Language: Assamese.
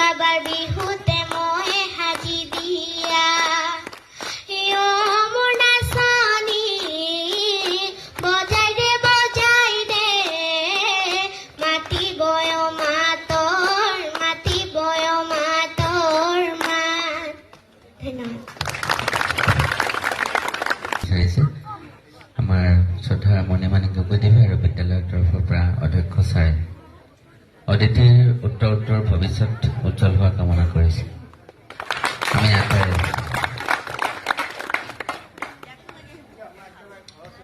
যোৱাবাৰ বিহুতে মই সাজি দিয়া মোৰ নাচনী বজাই দে মাতি বয় মাতৰ মাত ধন্যবাদ আমাৰ শ্ৰদ্ধা মণিমাণিক গগৈদেৱ আৰু বিদ্যালয়ৰ তৰফৰ পৰা অধ্যক্ষ ছাৰে অদিতিৰ উত্তৰ ভৱিষ্যত উজ্জ্বল হোৱা কামনা কৰিছে। আমি আশাৰে